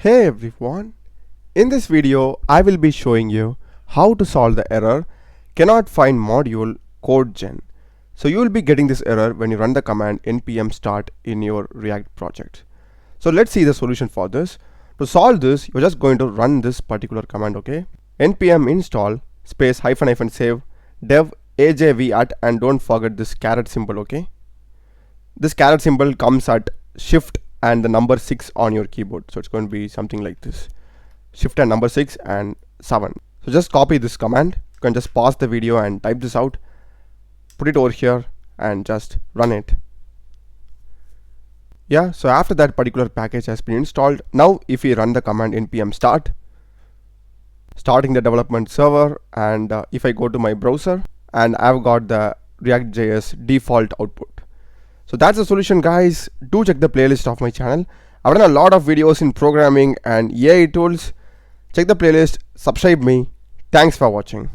Hey everyone, in this video I will be showing you how to solve the error cannot find module codegen. So you will be getting this error when you run the command npm start in your React project. So let's see the solution for this. To solve this, you're just going to run this particular command, okay? npm install space -- save dev ajv and don't forget this caret symbol, okay? This caret symbol comes at shift and the number 6 on your keyboard, so it's going to be something like this: shift and number 6 and 7. So just copy this command. You can just pause the video and type this out, put it over here and just run it. Yeah, so after that particular package has been installed, now if we run the command npm start, starting the development server, and if I go to my browser, and I've got the React.js default output. So that's the solution, guys. Do check the playlist of my channel. I've done a lot of videos in programming and AI tools. Check the playlist, subscribe me. Thanks for watching.